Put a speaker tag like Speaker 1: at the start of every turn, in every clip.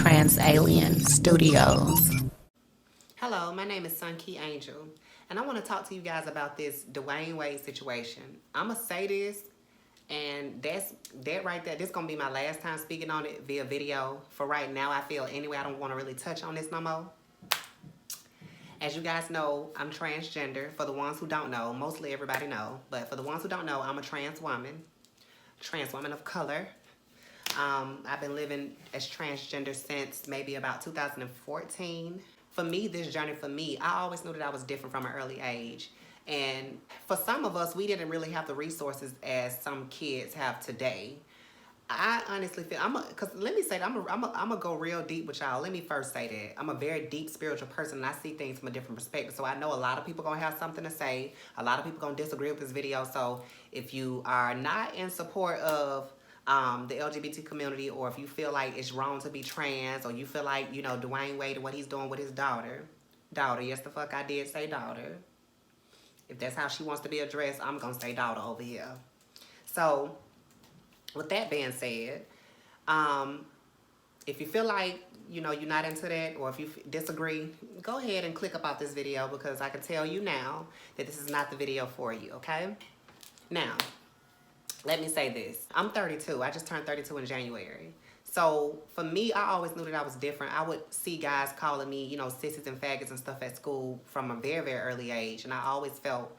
Speaker 1: Trans Alien Studios.
Speaker 2: Hello, my name is Sun Key Angel, and I want to talk to you guys about this Dwayne Wade situation. I'm going to say this, and that right there. This is going to be my last time speaking on it via video. For right now, I feel anyway, I don't want to really touch on this no more. As you guys know, I'm transgender. For the ones who don't know, mostly everybody know, but for the ones who don't know, I'm a trans woman of color. I've been living as transgender since maybe about 2014. For me, this journey for me, I always knew that I was different from an early age. And for some of us, we didn't really have the resources as some kids have today. I honestly feel, because let me say that, I'm gonna go real deep with y'all. Let me first say that. I'm a very deep spiritual person, and I see things from a different perspective. So I know a lot of people gonna have something to say. A lot of people gonna disagree with this video. So if you are not in support of the LGBT community, or if you feel like it's wrong to be trans, or you feel like, you know, Dwayne Wade and what he's doing with his daughter, yes the fuck I did say daughter. If that's how she wants to be addressed, I'm gonna say daughter over here. So with that being said, if you feel like, you know, you're not into that, or if you disagree, go ahead and click about this video, because I can tell you now that this is not the video for you, okay? Now, let me say this. I'm 32. I just turned 32 in January. So for me, I always knew that I was different. I would see guys calling me, you know, sissies and faggots and stuff at school from a very, very early age. And I always felt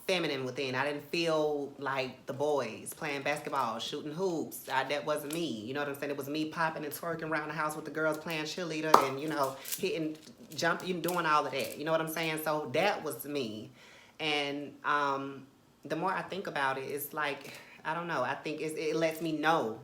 Speaker 2: feminine within. I didn't feel like the boys playing basketball, shooting hoops. That wasn't me. You know what I'm saying? It was me popping and twerking around the house with the girls playing cheerleader and, you know, hitting, jumping, doing all of that. You know what I'm saying? So that was me. And the more I think about it, it's like, I don't know. I think it lets me know.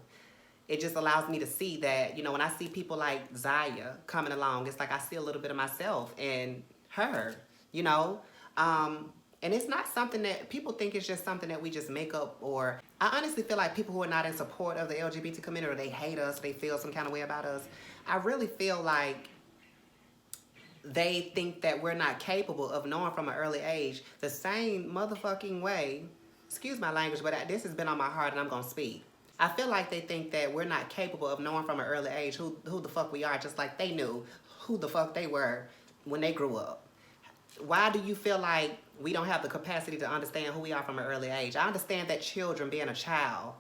Speaker 2: It just allows me to see that, you know, when I see people like Ziya coming along, it's like I see a little bit of myself in her, you know? And it's not something that people think it's just something that we just make up. Or I honestly feel like people who are not in support of the LGBT community, or they hate us, they feel some kind of way about us, I really feel like they think that we're not capable of knowing from an early age the same motherfucking way. Excuse my language, but this has been on my heart and I'm gonna speak. I feel like they think that we're not capable of knowing from an early age who the fuck we are, just like they knew who the fuck they were when they grew up. Why do you feel like we don't have the capacity to understand who we are from an early age? I understand that children, being a child,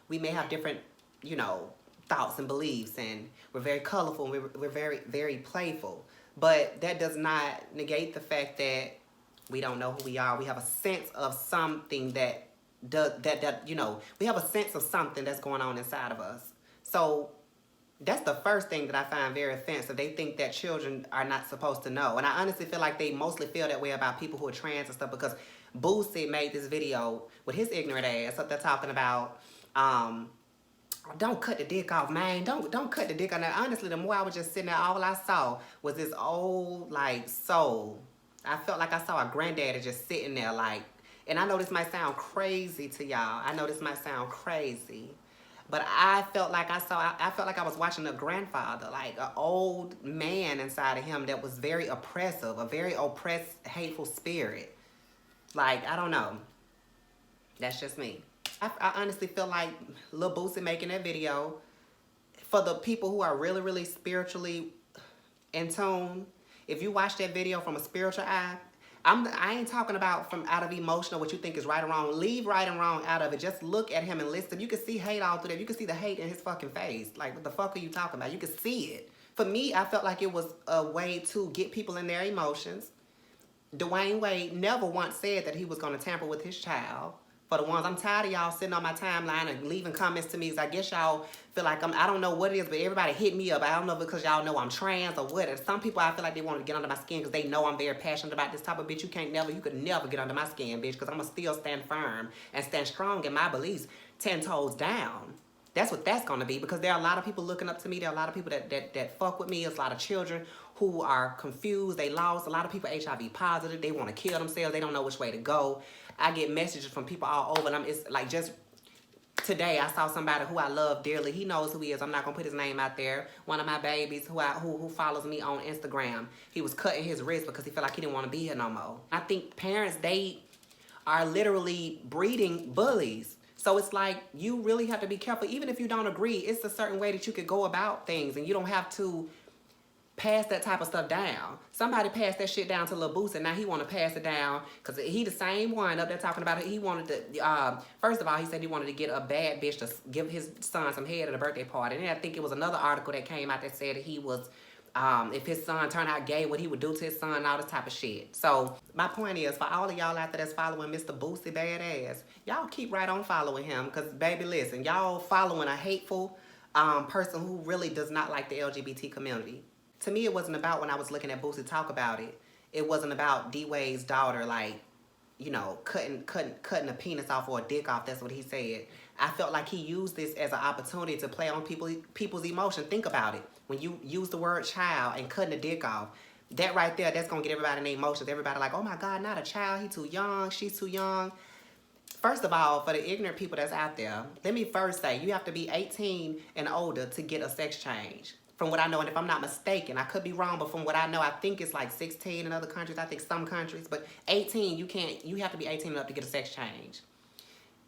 Speaker 2: we may have different, you know, thoughts and beliefs, and we're very colorful, and we're very, very playful. But that does not negate the fact that we don't know who we are. We have a sense of something that you know, we have a sense of something that's going on inside of us. So that's the first thing that I find very offensive. They think that children are not supposed to know. And I honestly feel like they mostly feel that way about people who are trans and stuff, because Boosie made this video with his ignorant ass up there talking about, don't cut the dick off, man. Don't cut the dick on that. Honestly, the more I was just sitting there, all I saw was this old, like, soul. I felt like I saw a granddaddy just sitting there, like, and I know this might sound crazy to y'all. I know this might sound crazy. But I felt like I was watching a grandfather, like an old man inside of him that was very oppressive, a very oppressed, hateful spirit. Like, I don't know. That's just me. I honestly feel like Lil Boosie making that video, for the people who are really, really spiritually in tune, if you watch that video from a spiritual eye, I ain't talking about from out of emotional, what you think is right or wrong. Leave right and wrong out of it. Just look at him and listen. You can see hate all through there. You can see the hate in his fucking face. Like, what the fuck are you talking about? You can see it. For me, I felt like it was a way to get people in their emotions. Dwayne Wade never once said that he was going to tamper with his child. For the ones, I'm tired of y'all sitting on my timeline and leaving comments to me, because I guess y'all feel like I don't know what it is, but everybody hit me up. I don't know because y'all know I'm trans or what. And some people, I feel like they want to get under my skin because they know I'm very passionate about this type of bitch. You could never get under my skin, bitch, because I'm going to still stand firm and stand strong in my beliefs 10 toes down. That's what that's going to be, because there are a lot of people looking up to me. There are a lot of people that fuck with me. There's a lot of children who are confused. They lost. A lot of people HIV positive. They want to kill themselves. They don't know which way to go. I get messages from people all over, and it's like, just today I saw somebody who I love dearly. He knows who he is. I'm not going to put his name out there. One of my babies who follows me on Instagram, he was cutting his wrist because he felt like he didn't want to be here no more. I think parents, they are literally breeding bullies. So it's like, you really have to be careful. Even if you don't agree, it's a certain way that you could go about things, and you don't have to pass that type of stuff down. Somebody passed that shit down to Lil Boosie, and now he want to pass it down because he the same one up there talking about it. He wanted to, first of all, he said he wanted to get a bad bitch to give his son some head at a birthday party. And then I think it was another article that came out that said that he was, if his son turned out gay, what he would do to his son and all this type of shit. So my point is, for all of y'all out there that's following Mr. Boosie badass, y'all keep right on following him, because baby, listen, y'all following a hateful person who really does not like the LGBT community. To me, it wasn't about, when I was looking at Boosie talk about it, it wasn't about D-Wade's daughter, like, you know, cutting a penis off or a dick off. That's what he said. I felt like he used this as an opportunity to play on people's emotion. Think about it. When you use the word child and cutting a dick off, that right there, that's going to get everybody in their emotions. Everybody like, oh my God, not a child. He too young. She's too young. First of all, for the ignorant people that's out there, let me first say, you have to be 18 and older to get a sex change. From what I know, and if I'm not mistaken, I could be wrong, but from what I know, I think it's like 16 in other countries. I think some countries, but 18, you have to be 18 and up to get a sex change.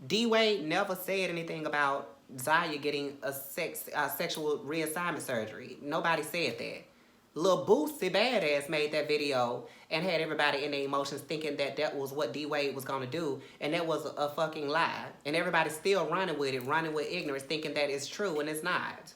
Speaker 2: D-Wade never said anything about Ziya getting a sexual reassignment surgery. Nobody said that. Lil Boosie badass made that video and had everybody in their emotions thinking that that was what D-Wade was gonna do, and that was a fucking lie. And everybody's still running with it, running with ignorance, thinking that it's true, and it's not.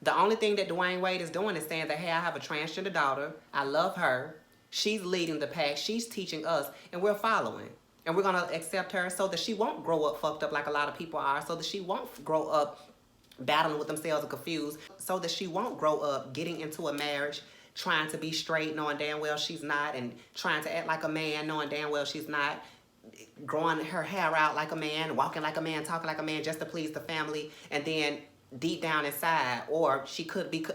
Speaker 2: The only thing that Dwayne Wade is doing is saying that, hey, I have a transgender daughter. I love her. She's leading the pack. She's teaching us, and we're following. And we're going to accept her so that she won't grow up fucked up like a lot of people are, so that she won't grow up battling with themselves and confused, so that she won't grow up getting into a marriage, trying to be straight, knowing damn well she's not, and trying to act like a man, knowing damn well she's not, growing her hair out like a man, walking like a man, talking like a man just to please the family, and then deep down inside, or she could be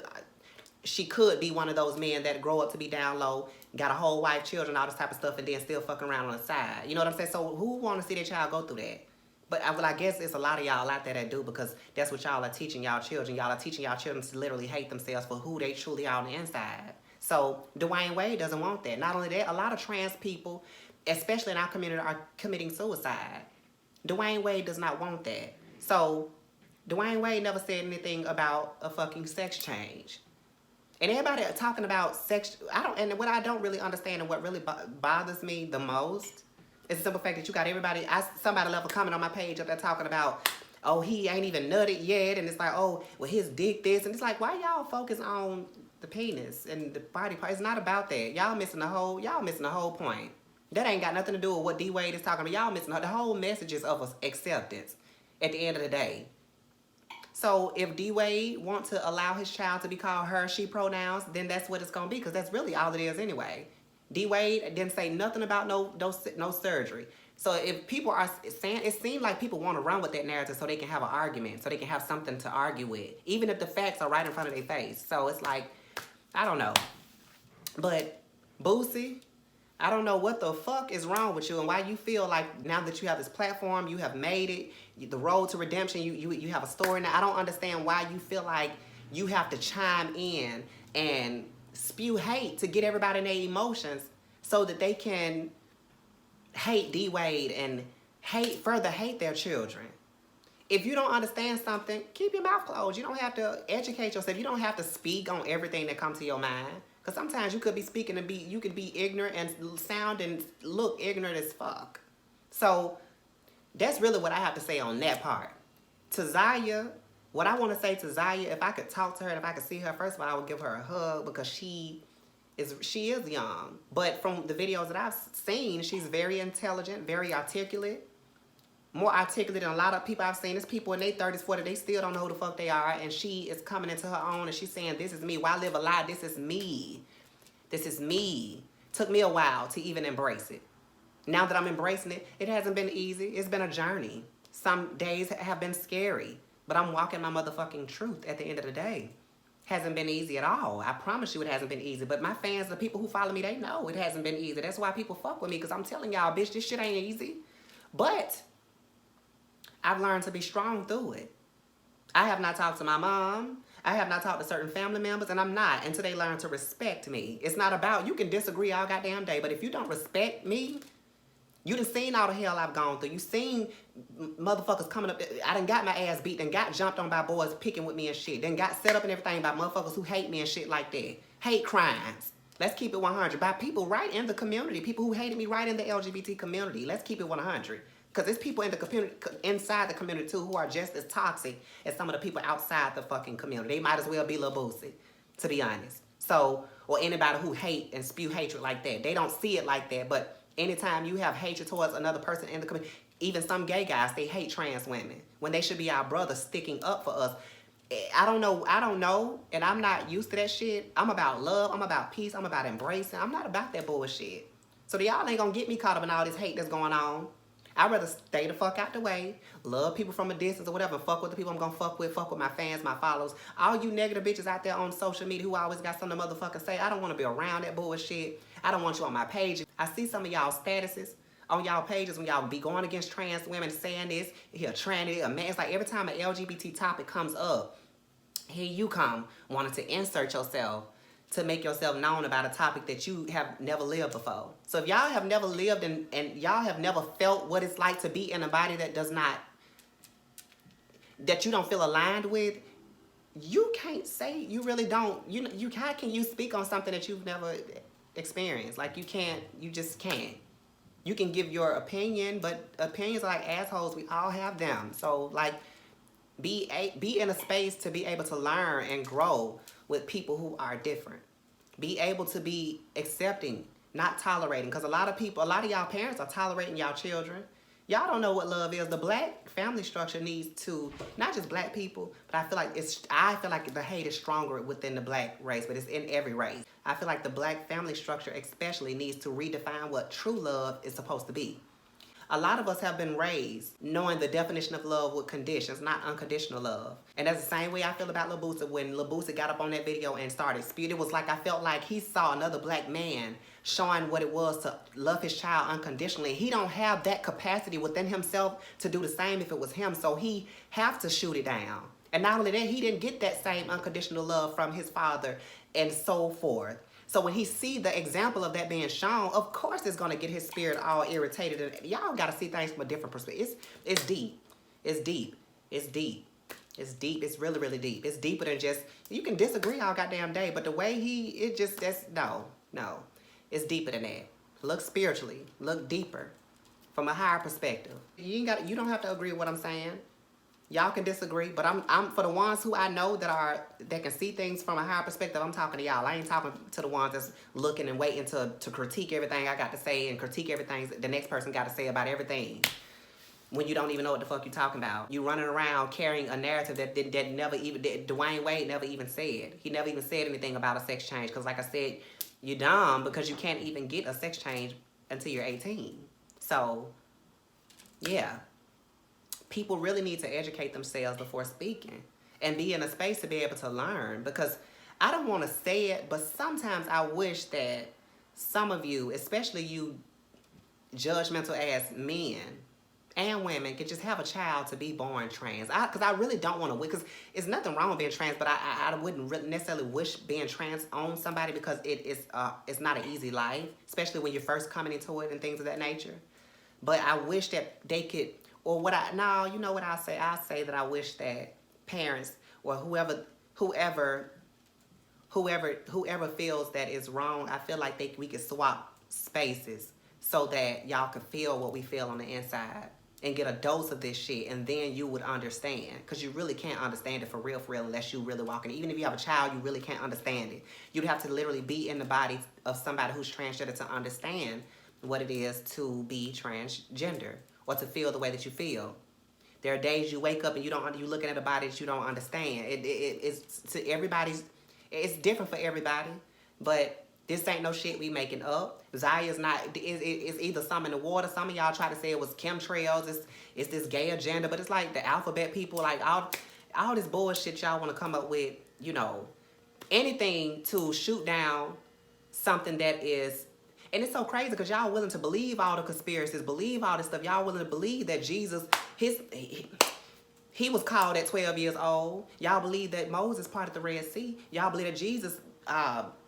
Speaker 2: one of those men that grow up to be down low, got a whole wife, children, all this type of stuff, and then still fucking around on the side. You know what I'm saying? So who want to see their child go through that? But I guess it's a lot of y'all out there that do, because that's what y'all are teaching y'all children. Y'all are teaching y'all children to literally hate themselves for who they truly are on the inside. So Dwayne Wade doesn't want that. Not only that, a lot of trans people, especially in our community, are committing suicide. Dwayne Wade does not want that. So Dwayne Wade never said anything about a fucking sex change. And everybody talking about sex, and what I don't really understand, and what really bothers me the most is the simple fact that you got everybody, somebody left a comment on my page up there talking about, oh, he ain't even nutted yet, and it's like, oh, well, his dick this, and it's like, why y'all focus on the penis and the body part? It's not about that. Y'all missing the whole point. That ain't got nothing to do with what D-Wade is talking about. Y'all missing the whole messages of acceptance at the end of the day. So if D-Wade wants to allow his child to be called her, she pronouns, then that's what it's going to be, because that's really all it is anyway. D-Wade didn't say nothing about no surgery. So if people are saying, it seems like people want to run with that narrative so they can have an argument, so they can have something to argue with, even if the facts are right in front of their face. So it's like, I don't know. But Boosie, I don't know what the fuck is wrong with you, and why you feel like now that you have this platform, you have made it, the road to redemption, you have a story now. I don't understand why you feel like you have to chime in and spew hate to get everybody in their emotions so that they can hate D-Wade and further hate their children. If you don't understand something, keep your mouth closed. You don't have to educate yourself. You don't have to speak on everything that comes to your mind. Because sometimes you could be speaking and you could be ignorant and sound and look ignorant as fuck. So that's really what I have to say on that part. To Ziya, what I want to say to Ziya, if I could talk to her and if I could see her, first of all, I would give her a hug, because she is young. But from the videos that I've seen, she's very intelligent, very articulate. More articulate than a lot of people I've seen. There's people in their 30s, 40s, they still don't know who the fuck they are, and she is coming into her own, and she's saying, this is me. Why live a lie? This is me. This is me. Took me a while to even embrace it. Now that I'm embracing it, it hasn't been easy. It's been a journey. Some days have been scary, but I'm walking my motherfucking truth at the end of the day. Hasn't been easy at all. I promise you it hasn't been easy. But my fans, the people who follow me, they know it hasn't been easy. That's why people fuck with me, because I'm telling y'all, bitch, this shit ain't easy. But I've learned to be strong through it. I have not talked to my mom. I have not talked to certain family members, and I'm not, until they learn to respect me. It's not about, you can disagree all goddamn day, but if you don't respect me, You done seen all the hell I've gone through. You seen motherfuckers coming up. I done got my ass beat, then got jumped on by boys picking with me and shit. Then got set up and everything by motherfuckers who hate me and shit like that. Hate crimes. Let's keep it 100. By people right in the community. People who hated me right in the LGBT community. Let's keep it 100. Because there's people in the community, inside the community too, who are just as toxic as some of the people outside the fucking community. They might as well be Lil Boosie, to be honest. So, or anybody who hate and spew hatred like that. They don't see it like that, but anytime you have hatred towards another person in the community, even some gay guys, they hate trans women when they should be our brothers sticking up for us. I don't know, and I'm not used to that shit. I'm about love, I'm about peace, I'm about embracing. I'm not about that bullshit. So y'all ain't gonna get me caught up in all this hate that's going on. I'd rather stay the fuck out the way, love people from a distance or whatever, and fuck with the people I'm gonna fuck with my fans, my followers. All you negative bitches out there on social media who always got something to motherfucking say, I don't wanna be around that bullshit. I don't want you on my page. I see some of y'all statuses on y'all pages when y'all be going against trans women saying this, here, tranny, a man. It's like every time an LGBT topic comes up, here you come wanting to insert yourself to make yourself known about a topic that you have never lived before. So if y'all have never lived and y'all have never felt what it's like to be in a body that does not, that you don't feel aligned with, you can't say, you really don't, how can you speak on something that you've never experienced? Like you just can't. You can give your opinion, but opinions are like assholes, we all have them. So like, be in a space to be able to learn and grow with people who are different. Be able to be accepting, not tolerating. Because a lot of y'all parents are tolerating y'all children. Y'all don't know what love is. The black family structure needs to, not just black people, but I feel like the hate is stronger within the black race, but it's in every race. I feel like the black family structure especially needs to redefine what true love is supposed to be. A lot of us have been raised knowing the definition of love with conditions, not unconditional love. And that's the same way I feel about Lil Boosie. When Lil Boosie got up on that video and started spewing, it was like I felt like he saw another black man showing what it was to love his child unconditionally. He don't have that capacity within himself to do the same if it was him, so he have to shoot it down. And not only that, he didn't get that same unconditional love from his father and so forth. So when he see the example of that being shown, of course it's gonna get his spirit all irritated. And y'all gotta see things from a different perspective. It's deep. It's deep. It's deep. It's deep. It's really, really deep. It's deeper than just, you can disagree all goddamn day, but the way no. It's deeper than that. Look spiritually. Look deeper. From a higher perspective. You don't have to agree with what I'm saying. Y'all can disagree, but I'm for the ones who I know that can see things from a higher perspective, I'm talking to y'all. I ain't talking to the ones that's looking and waiting to critique everything I got to say and critique everything the next person got to say about everything. When you don't even know what the fuck you talking about. You running around carrying a narrative that never even, Dwayne Wade never even said. He never even said anything about a sex change. Because like I said, you're dumb because you can't even get a sex change until you're 18. So, yeah. People really need to educate themselves before speaking and be in a space to be able to learn, because I don't want to say it, but sometimes I wish that some of you, especially you judgmental ass men and women, could just have a child to be born trans. Because I really don't want to, because it's nothing wrong with being trans, but I wouldn't really necessarily wish being trans on somebody, because it's not an easy life, especially when you're first coming into it and things of that nature. But I wish that they could, or you know what I'll say? I'll say that I wish that parents or whoever feels that is wrong, I feel like we could swap spaces so that y'all could feel what we feel on the inside and get a dose of this shit, and then you would understand. Because you really can't understand it for real, unless you really walk in. Even if you have a child, you really can't understand it. You'd have to literally be in the body of somebody who's transgender to understand what it is to be transgender, or to feel the way that you feel. There are days you wake up and you're looking at a body that you don't understand. It's to everybody's, it's different for everybody, but this ain't no shit we making up. Ziya's not, it's either some in the water. Some of y'all try to say it was chemtrails, it's this gay agenda, but it's like the alphabet people, like all this bullshit y'all want to come up with, anything to shoot down something that is. And it's so crazy because y'all willing to believe all the conspiracies, believe all this stuff. Y'all willing to believe that Jesus, he was called at 12 years old. Y'all believe that Moses parted the Red Sea. Y'all believe that Jesus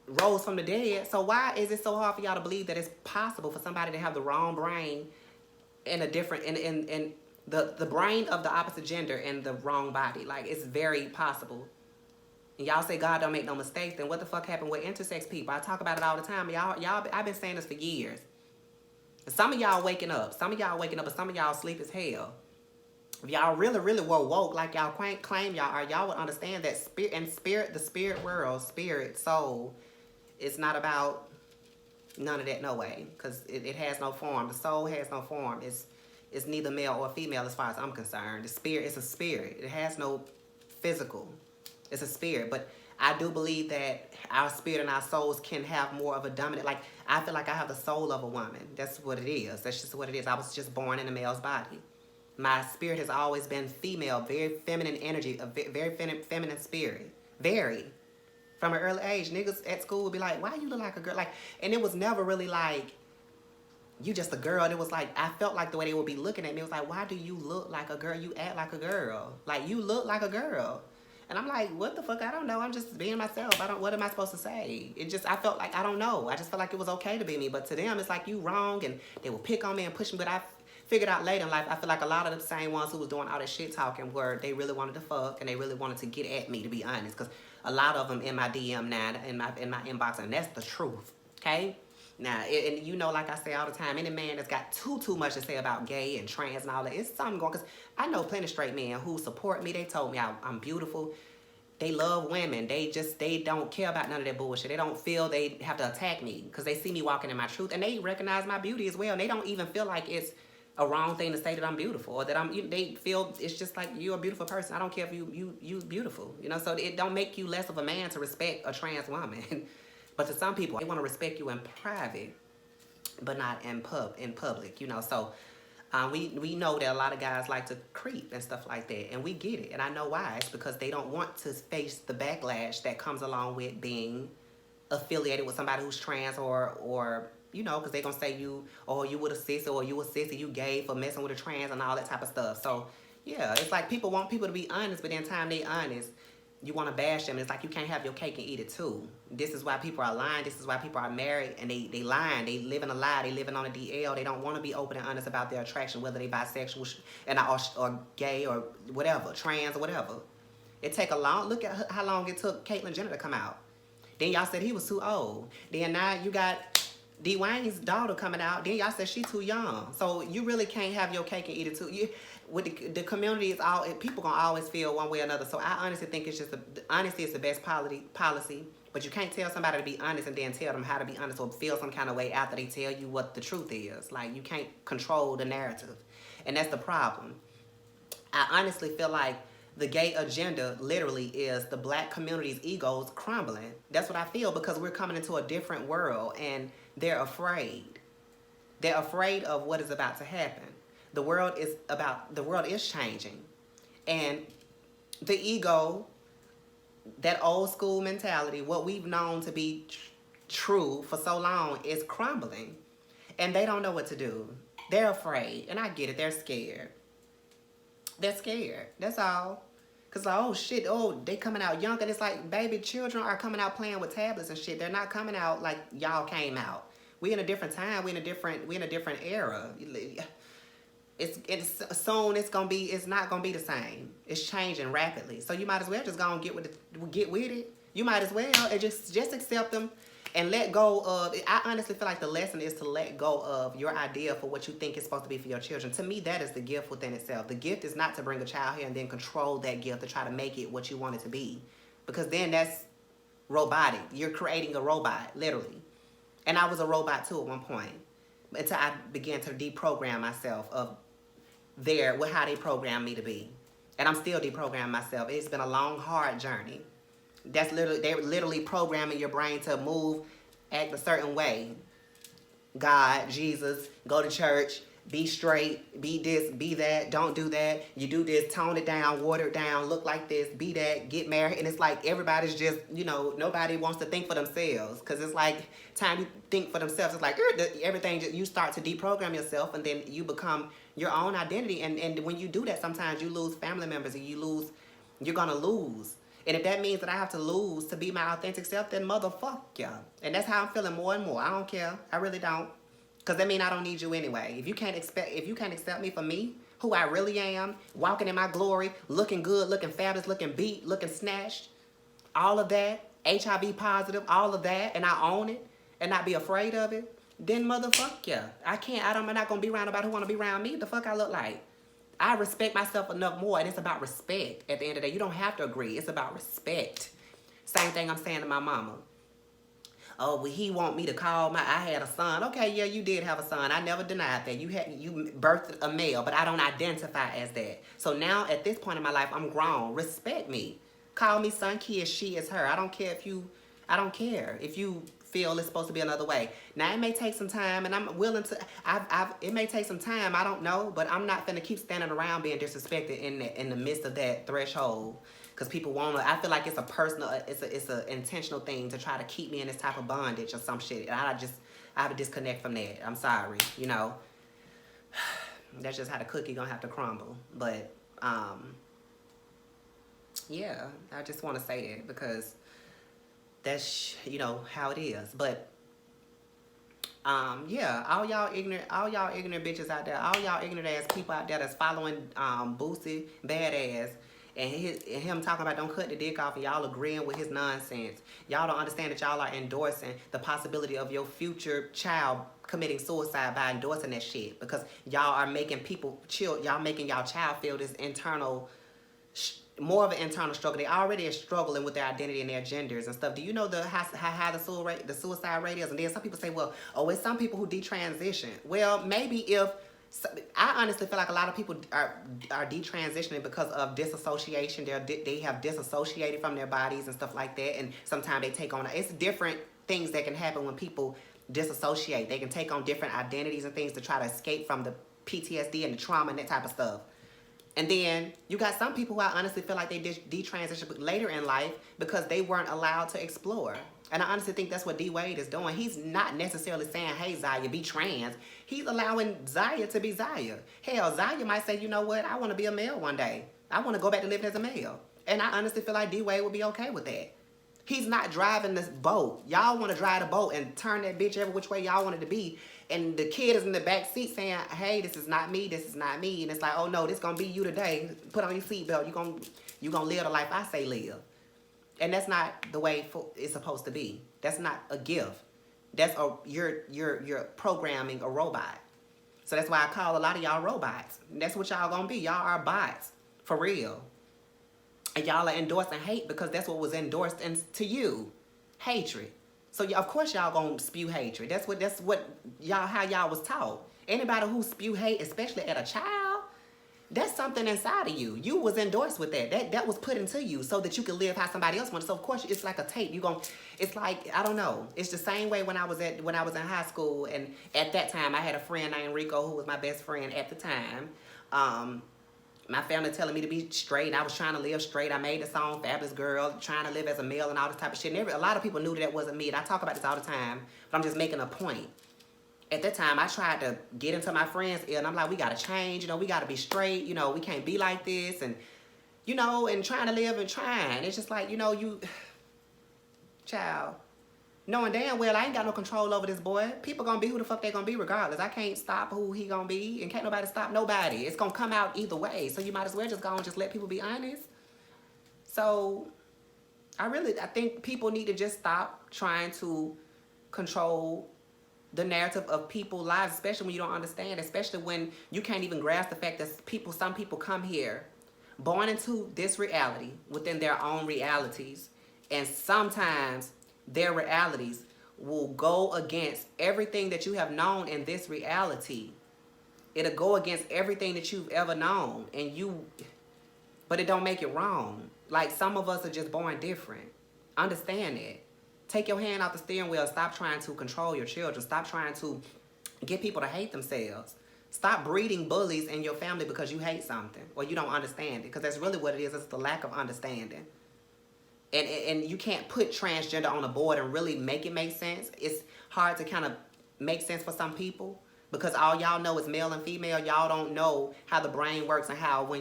Speaker 2: rose from the dead. So why is it so hard for y'all to believe that it's possible for somebody to have the wrong brain in a different in the brain of the opposite gender in the wrong body. Like, it's very possible. And y'all say God don't make no mistakes, then what the fuck happened with intersex people? I talk about it all the time. Y'all, I've been saying this for years. Some of y'all waking up, but some of y'all sleep as hell. If y'all really were woke like y'all claim y'all are, y'all would understand that the spirit world, spirit, soul, it's not about none of that, no way. Because it has no form. The soul has no form. It's neither male or female as far as I'm concerned. The spirit is a spirit. It has no physical. It's a spirit. But I do believe that our spirit and our souls can have more of a dominant, like, I feel like I have the soul of a woman. That's what it is. That's just what it is. I was just born in a male's body. My spirit has always been female, very feminine energy, a very feminine spirit. Very. From an early age, niggas at school would be like, why you look like a girl? Like, and it was never really like, you just a girl. It was like, I felt like the way they would be looking at me, it was like, why do you look like a girl? You act like a girl. Like, you look like a girl. And I'm like, what the fuck? I don't know. I'm just being myself. What am I supposed to say? I felt like, I don't know. I just felt like it was okay to be me. But to them, it's like, you wrong. And they will pick on me and push me. But I figured out later in life, I feel like a lot of the same ones who was doing all that shit talking were, they really wanted to fuck and they really wanted to get at me, to be honest. Because a lot of them in my DM now, in my inbox, and that's the truth, okay? Now, and you know, like I say all the time, any man that's got too much to say about gay and trans and all that, it's something going, because I know plenty of straight men who support me. They told me I'm beautiful. They love women. They don't care about none of that bullshit. They don't feel they have to attack me because they see me walking in my truth, and they recognize my beauty as well. And they don't even feel like it's a wrong thing to say that I'm beautiful, or that they feel it's just like, you're a beautiful person. I don't care if you beautiful, you know. So it don't make you less of a man to respect a trans woman. But to some people, they want to respect you in private, but not in public, you know. So we know that a lot of guys like to creep and stuff like that, and we get it. And I know why. It's because they don't want to face the backlash that comes along with being affiliated with somebody who's trans, or you know, because they're going to say you with a sissy, or you a sissy, you gay for messing with a trans and all that type of stuff. So, yeah, it's like people want people to be honest, but in time they honest, you want to bash them. It's like you can't have your cake and eat it too. This is why people are lying. This is why people are married, and they lying. They living a lie. They living on a DL. They don't want to be open and honest about their attraction, whether they bisexual or gay or whatever, trans or whatever. It take a long, look at how long it took Caitlyn Jenner to come out. Then y'all said he was too old. Then now you got Dwayne's daughter coming out. Then y'all said she too young. So you really can't have your cake and eat it too. With the community, is all people gonna always feel one way or another. So I honestly think it's just honesty is the best policy. But you can't tell somebody to be honest and then tell them how to be honest, or feel some kind of way after they tell you what the truth is. Like, you can't control the narrative, and that's the problem. I honestly feel like the gay agenda literally is the black community's egos crumbling. That's what I feel, because we're coming into a different world, and they're afraid. They're afraid of what is about to happen. The world is changing. And the ego, that old school mentality, what we've known to be true for so long, is crumbling. And they don't know what to do. They're afraid. And I get it. They're scared. They're scared. That's all. Because, oh, shit, they coming out young. And it's like, baby, children are coming out playing with tablets and shit. They're not coming out like y'all came out. We in a different time. We in a different era. It's soon. It's not gonna be the same. It's changing rapidly. So you might as well just go and get with it. You might as well and just accept them and let go of it. I honestly feel like the lesson is to let go of your idea for what you think is supposed to be for your children. To me, that is the gift within itself. The gift is not to bring a child here and then control that gift to try to make it what you want it to be, because then that's robotic. You're creating a robot, literally. And I was a robot too at one point, until I began to deprogram myself of how they programmed me to be. And I'm still deprogramming myself. It's been a long, hard journey. They're literally programming your brain to move, act a certain way. God, Jesus, go to church, be straight, be this, be that, don't do that. You do this, tone it down, water it down, look like this, be that, get married. And it's like everybody's just, nobody wants to think for themselves, because it's like time you think for themselves. It's like everything, you start to deprogram yourself, and then you become your own identity. And when you do that, sometimes you lose family members, and you're going to lose. And if that means that I have to lose to be my authentic self, then motherfuck yeah. And that's how I'm feeling more and more. I don't care. I really don't. Because that means I don't need you anyway. If you can't accept me for me, who I really am, walking in my glory, looking good, looking fabulous, looking beat, looking snatched, all of that, HIV positive, all of that, and I own it and not be afraid of it, then motherfuck yeah. I'm not gonna be around nobody who wanna be around me. The fuck I look like. I respect myself enough more, and it's about respect at the end of the day. You don't have to agree. It's about respect. Same thing I'm saying to my mama. Oh, well, he want me to call I had a son. Okay, yeah, you did have a son. I never denied that. You birthed a male, but I don't identify as that. So now at this point in my life, I'm grown. Respect me. Call me son, he is, she is her. I don't care if you feel it's supposed to be another way. Now, it may take some time, and I'm willing to, it may take some time, I don't know, but I'm not finna keep standing around being disrespected in the midst of that threshold. Because people I feel like it's a personal, it's a intentional thing to try to keep me in this type of bondage or some shit. And I have to disconnect from that. I'm sorry, you know. That's just how the cookie gonna have to crumble. But, yeah, I just want to say that because that's, you know, how it is. But, yeah, all y'all ignorant bitches out there, all y'all ignorant ass people out there that's following, Boosie badass, and him talking about don't cut the dick off, and y'all agreeing with his nonsense. Y'all don't understand that y'all are endorsing the possibility of your future child committing suicide by endorsing that shit, because y'all are making y'all making y'all child feel this internal, more of an internal struggle. They already are struggling with their identity and their genders and stuff. Do you know how high the suicide rate is? And then some people say, well, oh, it's some people who detransition. Well, maybe if, I honestly feel like a lot of people are detransitioning because of disassociation. They have disassociated from their bodies and stuff like that. And sometimes they take on, it's different things that can happen when people disassociate. They can take on different identities and things to try to escape from the PTSD and the trauma and that type of stuff. And then you got some people who I honestly feel like they detransition later in life because they weren't allowed to explore. And I honestly think that's what DWADE is doing. He's not necessarily saying, hey, Ziya, be trans. He's allowing Ziya to be Ziya. Hell, Ziya might say, you know what? I want to be a male one day. I want to go back to living as a male. And I honestly feel like DWADE would be okay with that. He's not driving this boat. Y'all want to drive the boat and turn that bitch every which way y'all want it to be. And the kid is in the back seat saying, hey, this is not me. This is not me. And it's like, oh, no, this going to be you today. Put on your seatbelt. You gonna live the life I say live. And that's not the way it's supposed to be. That's not a gift. That's you're programming a robot. So that's why I call a lot of y'all robots. And that's what y'all gonna be. Y'all are bots, for real. And y'all are endorsing hate because that's what was endorsed to you, hatred. So of course y'all gonna spew hatred. That's what y'all, how y'all was taught. Anybody who spew hate, especially at a child, that's something inside of you. You was endorsed with that. That was put into you so that you could live how somebody else wanted. So of course it's like a tape. It's like, I don't know. It's the same way when I was in high school, and at that time I had a friend named Rico who was my best friend at the time. My family telling me to be straight, and I was trying to live straight. I made the song Fabulous Girl, trying to live as a male and all this type of shit. And a lot of people knew that wasn't me. And I talk about this all the time, but I'm just making a point. At that time, I tried to get into my friend's ear, and I'm like, we got to change, we got to be straight, we can't be like this, and, and trying to live and trying. It's just like, child, knowing damn well I ain't got no control over this boy. People gonna be who the fuck they gonna be regardless. I can't stop who he gonna be, and can't nobody stop nobody. It's gonna come out either way, so you might as well just go and just let people be honest. So, I think people need to just stop trying to control the narrative of people's lives, especially when you don't understand, especially when you can't even grasp the fact that some people come here born into this reality within their own realities, and sometimes their realities will go against everything that you have known in this reality. It'll go against everything that you've ever known, but it don't make it wrong. Like, some of us are just born different. Understand that. Take your hand off the steering wheel. Stop trying to control your children. Stop trying to get people to hate themselves. Stop breeding bullies in your family because you hate something or you don't understand it. Because that's really what it is. It's the lack of understanding. And you can't put transgender on a board and really make it make sense. It's hard to kind of make sense for some people because all y'all know is male and female. Y'all don't know how the brain works and how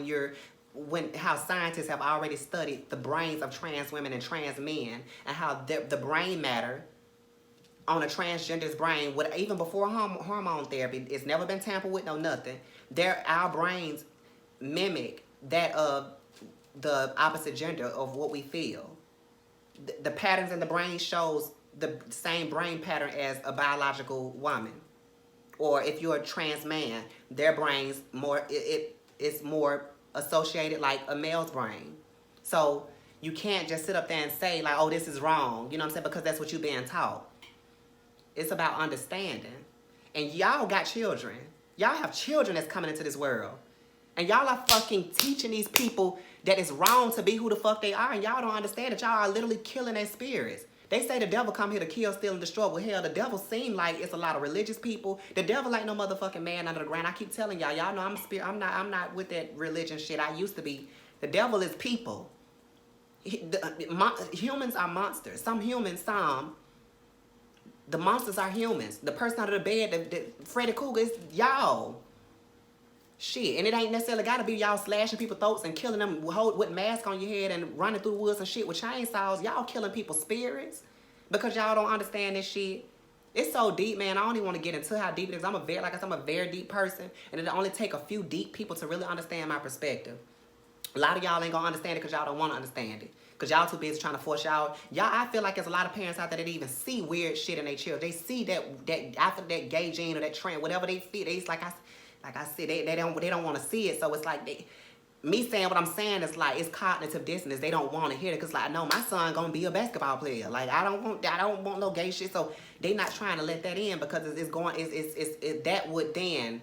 Speaker 2: how scientists have already studied the brains of trans women and trans men, and how the brain matter on a transgender's brain, even before hormone therapy, it's never been tampered with, no nothing. Our brains mimic that of the opposite gender of what we feel. The patterns in the brain shows the same brain pattern as a biological woman. Or if you're a trans man, their brains it's more associated like a male's brain. So you can't just sit up there and say like, oh, this is wrong. You know what I'm saying? Because that's what you're being taught. It's about understanding. And y'all got children. Y'all have children that's coming into this world. And y'all are fucking teaching these people that it's wrong to be who the fuck they are. And y'all don't understand that y'all are literally killing their spirits. They say the devil come here to kill, steal, and destroy. Well, hell, the devil seem like it's a lot of religious people. The devil ain't no motherfucking man under the ground. I keep telling y'all, y'all know I'm a spirit. I'm not with that religion shit. I used to be. The devil is people. Humans are monsters. Some humans, some. The monsters are humans. The person under the bed, the Freddy Krueger, is y'all. Shit, and it ain't necessarily got to be y'all slashing people's throats and killing them with masks on your head and running through the woods and shit with chainsaws. Y'all killing people's spirits because y'all don't understand this shit. It's so deep, man. I don't even want to get into how deep it is. I'm a very deep person, and it'll only take a few deep people to really understand my perspective. A lot of y'all ain't gonna understand it because y'all don't want to understand it. Because y'all too busy trying to force y'all. I feel like there's a lot of parents out there that even see weird shit in their children. They see that after that gay gene or that trend, whatever they feel, it's like I said, they don't want to see it. So it's like me saying what I'm saying is like it's cognitive dissonance. They don't want to hear it because like, no, my son gonna be a basketball player. Like I don't want no gay shit. So they not trying to let that in because that would then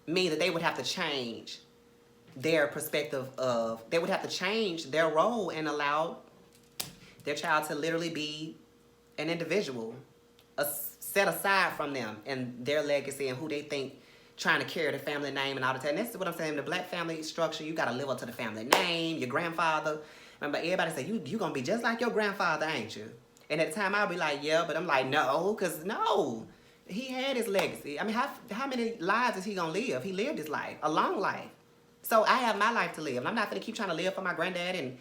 Speaker 2: mean that they would have to change their perspective of, they would have to change their role and allow their child to literally be an individual, set aside from them and their legacy and who they think trying to carry the family name and all the time. That's what I'm saying. The black family structure, you got to live up to the family name, your grandfather. Remember, everybody say, you going to be just like your grandfather, ain't you? And at the time, I'll be like, yeah, but I'm like, no, because no. He had his legacy. I mean, how many lives is he going to live? He lived his life, a long life. So I have my life to live. And I'm not going to keep trying to live for my granddad. And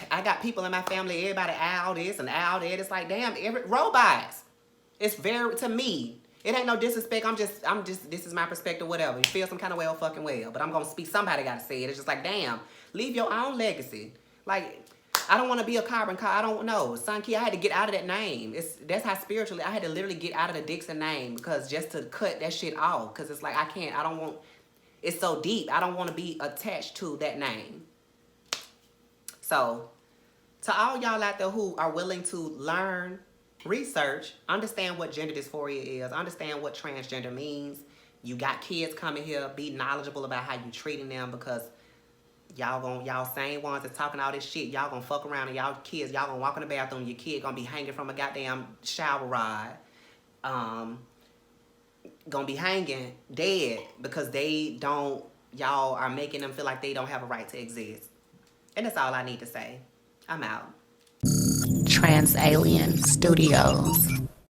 Speaker 2: I got people in my family, everybody owl this and owl that. It's like, damn, robots. It's very, to me, it ain't no disrespect. I'm just, this is my perspective, whatever. You feel some kind of way, oh fucking well. But I'm going to speak, somebody got to say it. It's just like, damn, leave your own legacy. Like, I don't want to be a carbon copy. I don't know. Son Key, I had to get out of that name. That's how spiritually, I had to literally get out of the Dixon name because just to cut that shit off. Because it's like, I don't want, it's so deep. I don't want to be attached to that name. So, to all y'all out there who are willing to learn, research, understand what gender dysphoria is, understand what transgender means. You got kids coming here, be knowledgeable about how you treating them because y'all same ones that's talking all this shit, y'all gonna fuck around and y'all kids, y'all gonna walk in the bathroom, your kid gonna be hanging from a goddamn shower rod. Gonna be hanging dead because y'all are making them feel like they don't have a right to exist. And that's all I need to say. I'm out.
Speaker 1: Trans Alien Studios.